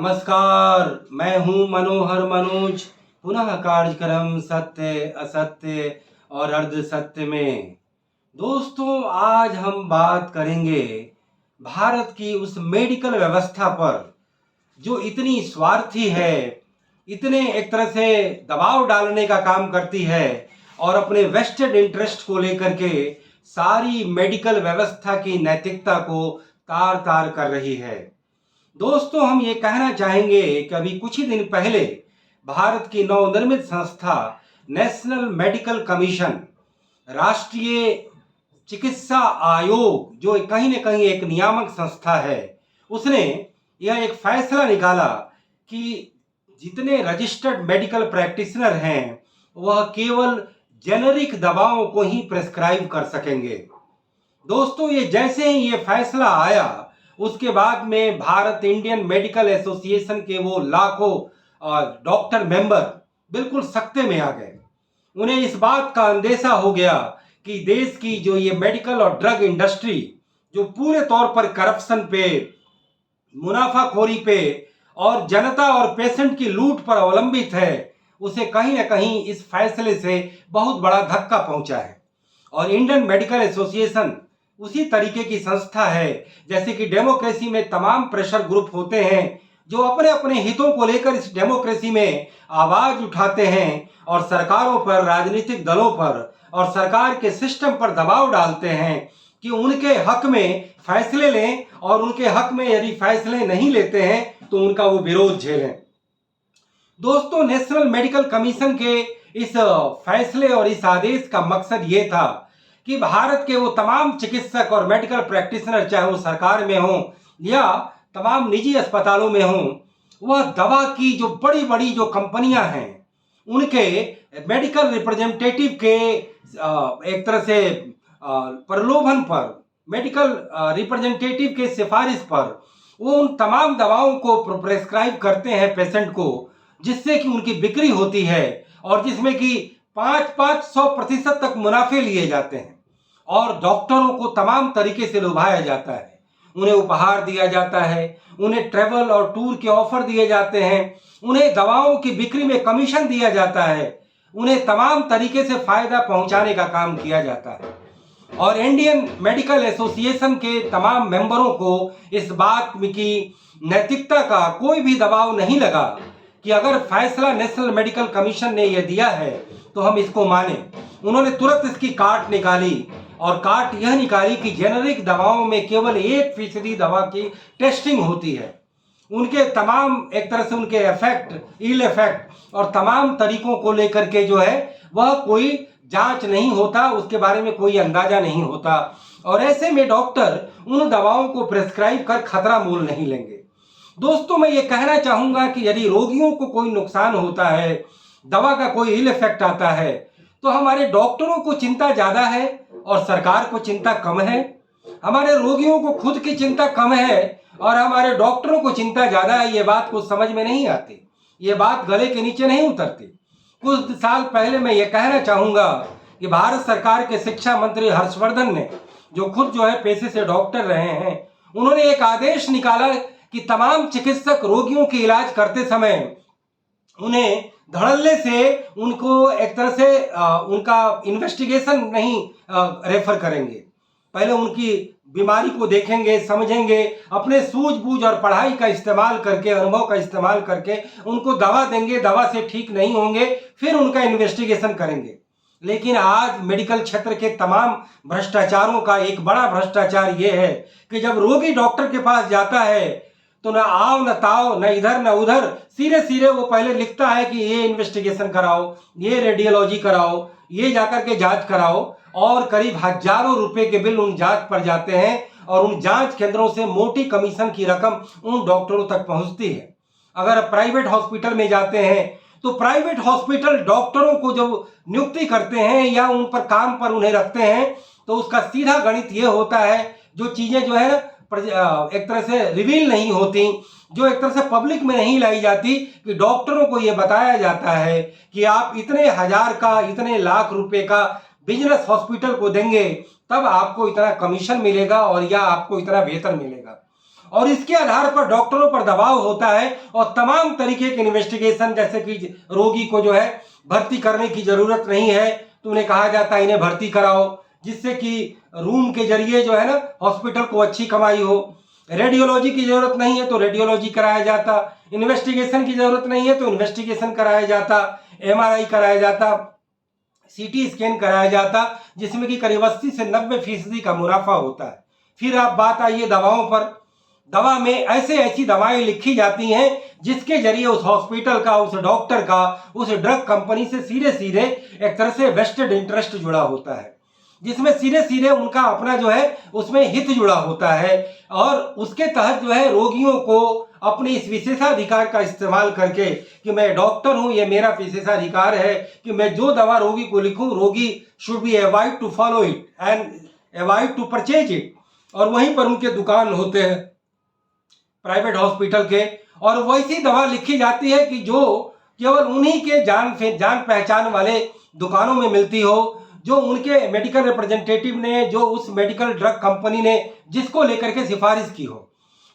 नमस्कार, मैं हूँ मनोहर मनोज। पुनः कार्यक्रम सत्य असत्य और अर्ध सत्य में। दोस्तों, आज हम बात करेंगे भारत की उस मेडिकल व्यवस्था पर जो इतनी स्वार्थी है, इतने एक तरह से दबाव डालने का काम करती है और अपने वेस्टेड इंटरेस्ट को लेकर के सारी मेडिकल व्यवस्था की नैतिकता को तार तार कर रही है। दोस्तों, हम ये कहना चाहेंगे कि अभी कुछ ही दिन पहले भारत की नवनिर्मित संस्था नेशनल मेडिकल कमीशन, राष्ट्रीय चिकित्सा आयोग, जो कहीं न कहीं एक नियामक संस्था है, उसने यह एक फैसला निकाला कि जितने रजिस्टर्ड मेडिकल प्रैक्टिशनर हैं वह केवल जेनरिक दवाओं को ही प्रेस्क्राइब कर सकेंगे। दोस्तों, ये जैसे ही ये फैसला आया उसके बाद में भारत इंडियन मेडिकल एसोसिएशन के वो लाखों डॉक्टर मेंबर बिल्कुल सकते में आ गए। उन्हें इस बात का अंदेशा हो गया कि देश की जो ये मेडिकल और ड्रग इंडस्ट्री जो पूरे तौर पर करप्शन पे, मुनाफाखोरी पे और जनता और पेशेंट की लूट पर अवलंबित है, उसे कहीं ना कहीं इस फैसले से बहुत बड़ा धक्का पहुंचा है। और इंडियन मेडिकल एसोसिएशन उसी तरीके की संस्था है जैसे कि डेमोक्रेसी में तमाम प्रेशर ग्रुप होते हैं जो अपने अपने हितों को लेकर इस डेमोक्रेसी में आवाज उठाते हैं और सरकारों पर, राजनीतिक दलों पर और सरकार के सिस्टम पर दबाव डालते हैं कि उनके हक में फैसले लें और उनके हक में यदि फैसले नहीं लेते हैं तो उनका वो विरोध झेलें। दोस्तों, नेशनल मेडिकल कमीशन के इस फैसले और इस आदेश का मकसद ये था कि भारत के वो तमाम चिकित्सक और मेडिकल प्रैक्टिशनर, चाहे वो सरकार में हों या तमाम निजी अस्पतालों में हों, वह दवा की जो बड़ी बड़ी जो कंपनियां हैं उनके मेडिकल रिप्रेजेंटेटिव के एक तरह से प्रलोभन पर, मेडिकल रिप्रेजेंटेटिव के सिफारिश पर वो उन तमाम दवाओं को प्रेस्क्राइब करते हैं पेशेंट को, जिससे कि उनकी बिक्री होती है और जिसमें कि 500% तक मुनाफे लिए जाते हैं और डॉक्टरों को तमाम तरीके से लुभाया जाता है। उन्हें उपहार दिया जाता है, उन्हें ट्रैवल और टूर के ऑफर दिए जाते हैं, उन्हें दवाओं की बिक्री में कमीशन दिया जाता है, उन्हें तमाम तरीके से फायदा पहुंचाने का काम किया जाता है। और इंडियन मेडिकल एसोसिएशन के तमाम मेंबरों को इस बात की नैतिकता का कोई भी दबाव नहीं लगा कि अगर फैसला नेशनल मेडिकल कमीशन ने यह दिया है तो हम इसको माने। उन्होंने तुरंत इसकी काट निकाली और काट यह निकाली कि जेनरिक दवाओं में केवल 1% दवा की टेस्टिंग होती है। उनके तमाम एक तरह से उनके इफेक्ट, इल इफेक्ट और तमाम तरीकों को लेकर के जो है वह कोई जांच नहीं होता, उसके बारे में कोई अंदाजा नहीं होता और ऐसे में डॉक्टर उन दवाओं को प्रेस्क्राइब कर खतरा मोल नहीं लेंगे। दोस्तों, मैं ये कहना चाहूँगा कि यदि रोगियों को कोई नुकसान होता है, दवा का कोई इल इफेक्ट आता है, तो हमारे डॉक्टरों को चिंता ज़्यादा है और सरकार को चिंता कम है। हमारे रोगियों को खुद की चिंता कम है और हमारे डॉक्टरों को चिंता ज़्यादा है। ये बात कुछ समझ में नहीं आती, ये बात गले के नीचे नहीं उतरती। कुछ साल पहले मैं ये कहना चाहूँगा कि भारत सरकार के शिक्षा मंत्री हर्षवर्धन ने, जो खुद जो है पेशे से डॉक्टर रहे हैं, उन्होंने एक आदेश निकाला कि तमाम चिकित्सक रोगियों की इलाज करते समय उन्हें धड़ल्ले से उनको एक तरह से उनका इन्वेस्टिगेशन नहीं रेफर करेंगे। पहले उनकी बीमारी को देखेंगे, समझेंगे, अपने सूझबूझ और पढ़ाई का इस्तेमाल करके, अनुभव का इस्तेमाल करके उनको दवा देंगे, दवा से ठीक नहीं होंगे फिर उनका इन्वेस्टिगेशन करेंगे। लेकिन आज मेडिकल क्षेत्र के तमाम भ्रष्टाचारों का एक बड़ा भ्रष्टाचार ये है कि जब रोगी डॉक्टर के पास जाता है तो न आओ न ताओ, न इधर न उधर, सीधे सीधे वो पहले लिखता है कि ये इन्वेस्टिगेशन कराओ, ये रेडियोलॉजी कराओ, ये जाकर के जांच कराओ और करीब हजारों रुपए के बिल उन जांच पर जाते हैं और उन जांच केंद्रों से मोटी कमीशन की रकम उन डॉक्टरों तक पहुंचती है। अगर प्राइवेट हॉस्पिटल में जाते हैं तो प्राइवेट हॉस्पिटल डॉक्टरों को जब नियुक्ति करते हैं या उन पर काम पर उन्हें रखते हैं तो उसका सीधा गणित ये होता है, जो चीजें जो है एक तरह से रिवील नहीं होती, जो एक तरह से पब्लिक में नहीं लाई जाती, कि डॉक्टरों को यह बताया जाता है कि आप इतने हजार का, इतने लाख रुपए का बिजनेस हॉस्पिटल को देंगे तब आपको इतना कमीशन मिलेगा और या आपको इतना वेतन मिलेगा। और इसके आधार पर डॉक्टरों पर दबाव होता है और तमाम तरीके के इन्वेस्टिगेशन, जैसे कि रोगी को जो है भर्ती करने की जरूरत नहीं है तो उन्हें कहा जाता है इन्हें भर्ती कराओ, जिससे कि रूम के जरिए जो है ना हॉस्पिटल को अच्छी कमाई हो। रेडियोलॉजी की जरूरत नहीं है तो रेडियोलॉजी कराया जाता, इन्वेस्टिगेशन की जरूरत नहीं है तो इन्वेस्टिगेशन कराया जाता, एमआरआई कराया जाता, सीटी स्कैन कराया जाता, जिसमें कि करीब 80 से 90% का मुनाफा होता है। फिर आप बात आइए दवाओं पर। दवा में ऐसी दवाएं लिखी जाती हैं जिसके जरिए उस हॉस्पिटल का, उस डॉक्टर का, उस ड्रग कंपनी से सीधे सीधे एक तरह से वेस्टेड इंटरेस्ट जुड़ा होता है, जिसमें सीधे सीधे उनका अपना जो है उसमें हित जुड़ा होता है। और उसके तहत जो है रोगियों को अपने इस विशेषाधिकार का इस्तेमाल करके कि मैं डॉक्टर हूं, ये मेरा विशेषाधिकार है कि मैं जो दवा रोगी को लिखूं, रोगी should be avoid to follow it and avoid to purchase it. और वहीं पर उनके दुकान होते हैं प्राइवेट हॉस्पिटल के, और वैसी दवा लिखी जाती है कि जो केवल उन्हीं के जान पहचान वाले दुकानों में मिलती हो, जो उनके मेडिकल रिप्रेजेंटेटिव ने, जो उस मेडिकल ड्रग कंपनी ने जिसको लेकर के सिफारिश की हो।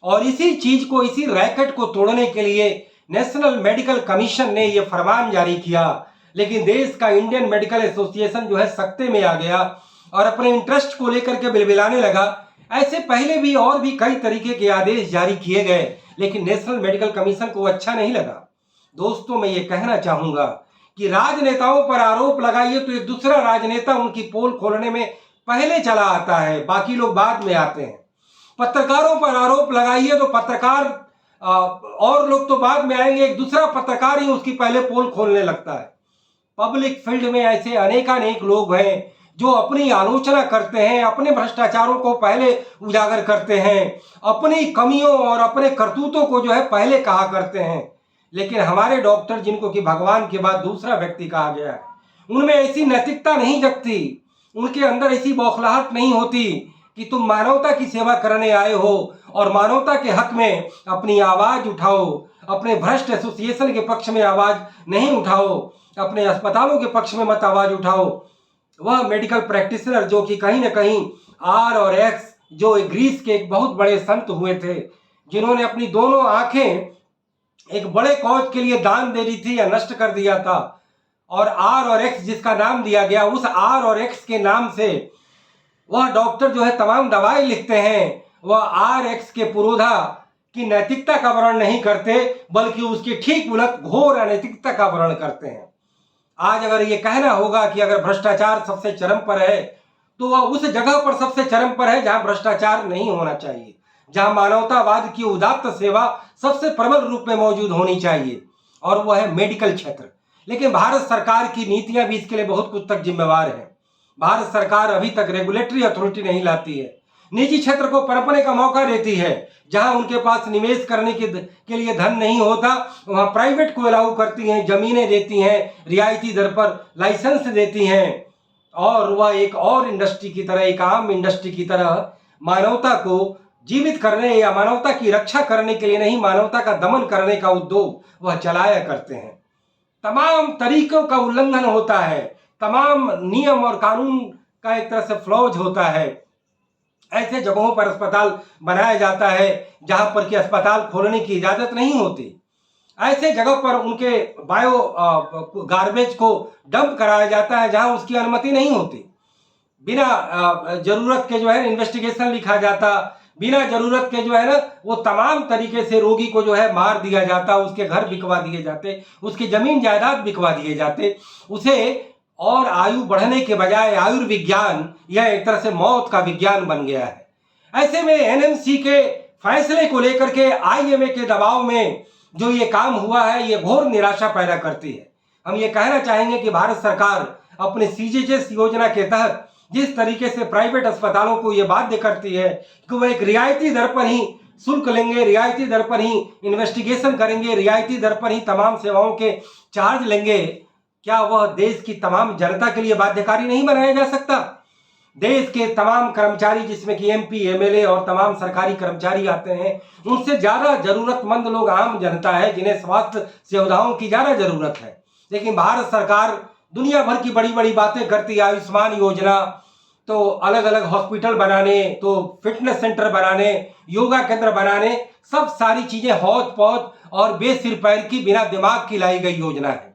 और इसी चीज को, इसी रैकेट को तोड़ने के लिए नेशनल मेडिकल कमीशन ने यह फरमान जारी किया। लेकिन देश का इंडियन मेडिकल एसोसिएशन जो है सख्ते में आ गया और अपने इंटरेस्ट को लेकर के बिलबिलाने लगा। ऐसे पहले भी और भी कई तरीके के आदेश जारी किए गए, लेकिन नेशनल मेडिकल कमीशन को अच्छा नहीं लगा। दोस्तों, मैं ये कहना चाहूंगा कि राजनेताओं पर आरोप लगाइए तो एक दूसरा राजनेता उनकी पोल खोलने में पहले चला आता है, बाकी लोग बाद में आते हैं। पत्रकारों पर आरोप लगाइए तो पत्रकार और लोग तो बाद में आएंगे, एक दूसरा पत्रकार ही उसकी पहले पोल खोलने लगता है। पब्लिक फील्ड में ऐसे अनेकानेक लोग हैं जो अपनी आलोचना करते हैं, अपने भ्रष्टाचारों को पहले उजागर करते हैं, अपनी कमियों और अपने करतूतों को जो है पहले कहा करते हैं। लेकिन हमारे डॉक्टर, जिनको कि भगवान के बाद दूसरा व्यक्ति कहा गया है, उनमें ऐसी नैतिकता नहीं जगती, उनके अंदर ऐसी बौखलाहट नहीं होती कि तुम मानवता की सेवा करने आए हो और मानवता के हक में अपनी आवाज उठाओ, अपने भ्रष्ट एसोसिएशन के पक्ष में आवाज नहीं उठाओ, अपने अस्पतालों के पक्ष में मत आवाज उठाओ। वह मेडिकल प्रैक्टिशनर जो कि कहीं ना कहीं आर और एक्स, जो ग्रीस के एक बहुत बड़े संत हुए थे, जिन्होंने अपनी दोनों आंखें एक बड़े कौज के लिए दान दे दी थी या नष्ट कर दिया था, और आर और एक्स जिसका नाम दिया गया, उस आर और एक्स के नाम से वह डॉक्टर जो है तमाम दवाएं लिखते हैं। वह आर एक्स के पुरोधा की नैतिकता का वर्णन नहीं करते, बल्कि उसकी ठीक उलट घोर अनैतिकता का वर्णन करते हैं। आज अगर ये कहना होगा कि अगर भ्रष्टाचार सबसे चरम पर है, तो वह उस जगह पर सबसे चरम पर है जहां भ्रष्टाचार नहीं होना चाहिए, जहां मानवतावाद की उदात्त सेवा सबसे प्रबल रूप में मौजूद होनी चाहिए, और वह है मेडिकल क्षेत्र। लेकिन भारत सरकार की नीतियां भी इसके लिए बहुत कुछ तक जिम्मेवार है। भारत सरकार अभी तक रेगुलेटरी अथॉरिटी नहीं लाती है, निजी क्षेत्र को पनपने का मौका देती है। जहां उनके पास निवेश करने के लिए धन नहीं होता, वहां प्राइवेट को अलाउ करती हैं, जमीनें देती हैं, रियायती दर पर लाइसेंस देती हैं, और वह एक और इंडस्ट्री की तरह, एक आम इंडस्ट्री की तरह मानवता को जीवित करने या मानवता की रक्षा करने के लिए नहीं, मानवता का दमन करने का उद्योग वह चलाया करते हैं। तमाम तरीकों का उल्लंघन होता है, तमाम नियम और कानून का एक तरह से फ्लॉज होता है। ऐसे जगहों पर अस्पताल बनाया जाता है जहां पर कि अस्पताल खोलने की इजाजत नहीं होती। ऐसे जगह पर उनके बायो गार्बेज को डंप कराया जाता है जहां उसकी अनुमति नहीं होती। बिना जरूरत के जो है इन्वेस्टिगेशन लिखा जाता, बिना जरूरत के जो है ना वो तमाम तरीके से रोगी को जो है मार दिया जाता, उसके घर बिकवा दिए जाते, उसकी जमीन जायदाद बिकवा दिए जाते, उसे और आयु बढ़ने के बजाय आयुर्विज्ञान यह एक तरह से मौत का विज्ञान बन गया है। ऐसे में एनएमसी के फैसले को लेकर के आईएमए के दबाव में जो ये काम हुआ है, ये घोर निराशा पैदा करती है। हम ये कहना चाहेंगे कि भारत सरकार अपने सीजीएचएस योजना के तहत जिस तरीके से प्राइवेट अस्पतालों को ये बाध्य करती है कि वह एक रियायती दर पर ही शुल्क लेंगे, रियायती दर पर ही इन्वेस्टिगेशन करेंगे, रियायती दर पर ही तमाम सेवाओं के चार्ज लेंगे, क्या वह देश की तमाम जनता के लिए बाध्यकारी नहीं बनाया जा सकता? देश के तमाम कर्मचारी, जिसमें कि एमपी, एमएलए और तमाम सरकारी कर्मचारी आते हैं, उनसे ज्यादा जरूरतमंद लोग आम जनता है, जिन्हें स्वास्थ्य सुविधाओं की ज्यादा जरूरत है। लेकिन भारत सरकार दुनिया भर की बड़ी बड़ी बातें करती है, आयुष्मान योजना, तो अलग अलग हॉस्पिटल बनाने, तो फिटनेस सेंटर बनाने, योगा केंद्र बनाने, सब सारी चीजें हौच पौच और बेसिर पैर की बिना दिमाग की लाई गई योजना है।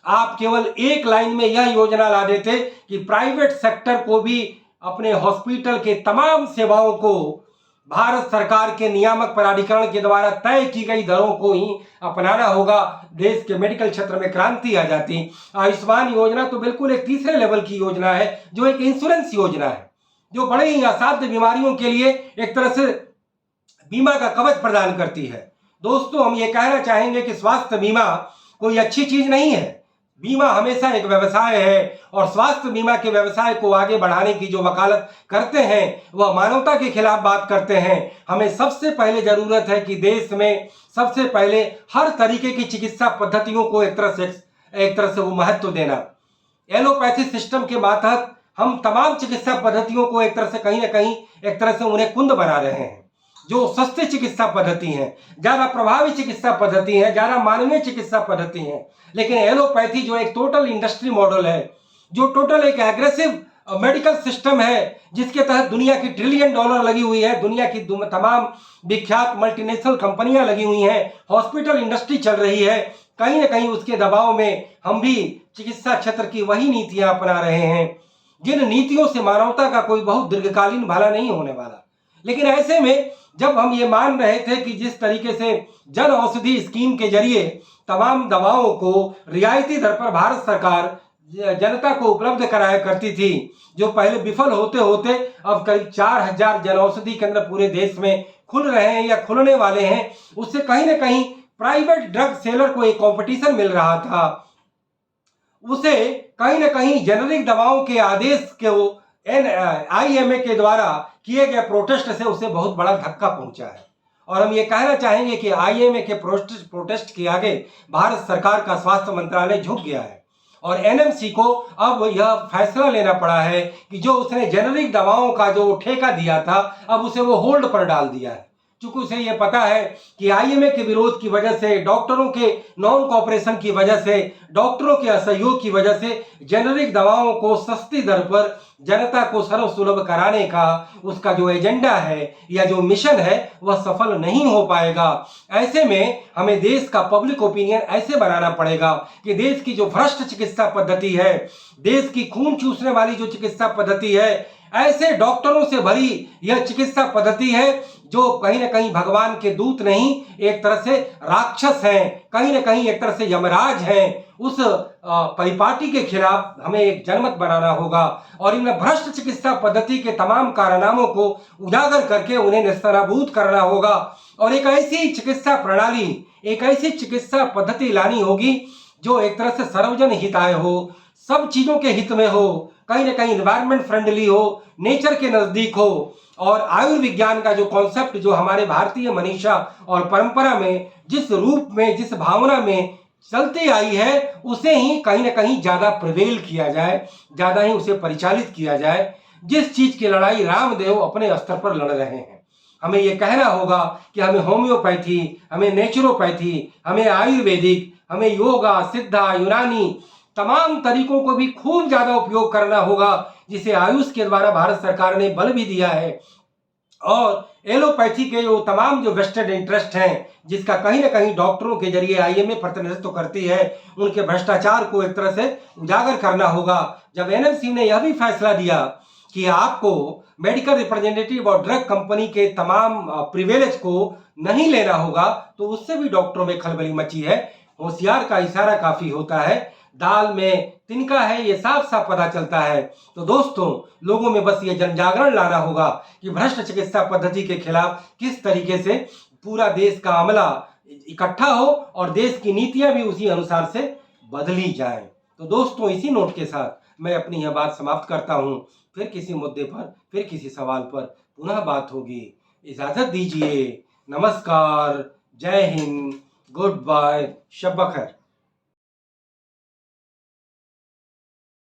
आप केवल एक लाइन में यह योजना ला देते कि प्राइवेट सेक्टर को भी अपने हॉस्पिटल के तमाम सेवाओं को भारत सरकार के नियामक प्राधिकरण के द्वारा तय की गई दरों को ही अपनाना होगा। देश के मेडिकल क्षेत्र में क्रांति आ जाती। आयुष्मान योजना तो बिल्कुल एक तीसरे लेवल की योजना है, जो एक इंश्योरेंस योजना है, जो बड़े ही असाध्य बीमारियों के लिए एक तरह से बीमा का कवच प्रदान करती है। दोस्तों, हम ये कहना चाहेंगे कि स्वास्थ्य बीमा कोई अच्छी चीज नहीं है। बीमा हमेशा एक व्यवसाय है और स्वास्थ्य बीमा के व्यवसाय को आगे बढ़ाने की जो वकालत करते हैं वह मानवता के खिलाफ बात करते हैं। हमें सबसे पहले जरूरत है कि देश में सबसे पहले हर तरीके की चिकित्सा पद्धतियों को एक तरह से वो महत्व देना। एलोपैथी सिस्टम के मातहत हम तमाम चिकित्सा पद्धतियों को एक तरह से कहीं ना कहीं एक तरह से उन्हें कुंद बना रहे हैं। जो सस्ती चिकित्सा पद्धति है, ज्यादा प्रभावी चिकित्सा पद्धति है, ज्यादा मानवीय चिकित्सा पद्धति है, लेकिन एलोपैथी जो एक टोटल इंडस्ट्री मॉडल है, जो टोटल एक एग्रेसिव मेडिकल सिस्टम है, जिसके तहत दुनिया की $1 ट्रिलियन लगी हुई है, दुनिया की तमाम विख्यात मल्टीनेशनल कंपनियां लगी हुई हैं, हॉस्पिटल इंडस्ट्री चल रही है, कहीं ना कहीं उसके दबाव में हम भी चिकित्सा क्षेत्र की वही नीतियां अपना रहे हैं जिन नीतियों से मानवता का कोई बहुत दीर्घकालीन भला नहीं होने वाला। लेकिन ऐसे में जब हम ये मान रहे थे कि जिस तरीके से जन औषधि स्कीम के जरिए तमाम दवाओं को रियायती दर पर भारत सरकार जनता को उपलब्ध कराया करती थी, जो पहले विफल होते होते अब करीब 4000 जन औषधि केंद्र पूरे देश में खुल रहे हैं या खुलने वाले हैं, उससे कहीं ना कहीं प्राइवेट ड्रग सेलर को एक कंपटीशन मिल रहा था। उसे कहीं ना कहीं जेनरिक दवाओं के आदेश के IMA के द्वारा किए गए प्रोटेस्ट से उसे बहुत बड़ा धक्का पहुंचा है। और हम ये कहना चाहेंगे कि IMA के प्रोटेस्ट के आगे भारत सरकार का स्वास्थ्य मंत्रालय झुक गया है और NMC को अब यह फैसला लेना पड़ा है कि जो उसने जेनरिक दवाओं का जो ठेका दिया था अब उसे वो होल्ड पर डाल दिया है। चूंकि उसे ये पता है कि IMA के विरोध की वजह से, डॉक्टरों के नॉन कॉपरेशन की वजह से, डॉक्टरों के असहयोग की वजह से जेनरिक दवाओं को सस्ती दर पर जनता को सर्वसुलभ कराने का उसका जो एजेंडा है या जो मिशन है वह सफल नहीं हो पाएगा। ऐसे में हमें देश का पब्लिक ओपिनियन ऐसे बनाना पड़ेगा कि देश की जो भ्रष्ट चिकित्सा पद्धति है, देश की खून चूसने वाली जो चिकित्सा पद्धति है, ऐसे डॉक्टरों से भरी यह चिकित्सा पद्धति है जो कहीं ना कहीं भगवान के दूत नहीं, एक तरह से राक्षस हैं, कहीं ना कहीं एक तरह से यमराज हैं। उस परिपाटी के खिलाफ हमें एक जनमत बनाना होगा और इन भ्रष्ट चिकित्सा पद्धति के तमाम कारनामों को उजागर करके उन्हें नेस्तनाबूद करना होगा और एक ऐसी चिकित्सा प्रणाली, एक ऐसी चिकित्सा पद्धति लानी होगी जो एक तरह से सर्वजन हिताय हो, सब चीजों के हित में हो, कहीं ना कहीं इन्वायरमेंट फ्रेंडली हो, नेचर के नजदीक हो और आयुर्विज्ञान का जो कॉन्सेप्ट जो हमारे भारतीय मनीषा और परंपरा में जिस रूप में, जिस भावना में चलती आई है, उसे ही कहीं ना कहीं ज्यादा प्रिवेल किया जाए, ज्यादा ही उसे परिचालित किया जाए। जिस चीज की लड़ाई रामदेव अपने स्तर पर लड़ रहे हैं, हमें यह कहना होगा कि हमें होम्योपैथी, हमें नेचुरोपैथी, हमें आयुर्वेदिक, हमें योगा, सिद्धा, यूनानी तमाम तरीकों को भी खूब ज्यादा उपयोग करना होगा, जिसे आयुष के द्वारा भारत सरकार ने बल भी दिया है। और एलोपैथी के जो तमाम जो वेस्टेड इंटरेस्ट हैं, जिसका कहीं ना कहीं डॉक्टरों के जरिए IMA प्रतिनिधित्व करती है, उनके भ्रष्टाचार को एक तरह से उजागर करना होगा। जब NMC ने यह भी फैसला दिया कि आपको मेडिकल रिप्रेजेंटेटिव और ड्रग कंपनी के तमाम प्रिविलेज को नहीं लेना होगा, तो उससे भी डॉक्टरों में खलबली मची है। होशियार का इशारा काफी होता है, दाल में तिनका है ये साफ साफ पता चलता है। तो दोस्तों, लोगों में बस ये जन जागरण लाना होगा कि भ्रष्ट चिकित्सा पद्धति के खिलाफ किस तरीके से पूरा देश का अमला इकट्ठा हो और देश की नीतियां भी उसी अनुसार से बदली जाएं। तो दोस्तों, इसी नोट के साथ मैं अपनी यह बात समाप्त करता हूं। फिर किसी मुद्दे पर, फिर किसी सवाल पर पुनः बात होगी। इजाजत दीजिए। नमस्कार, जय हिंद, गुड बाय, शब बखैर।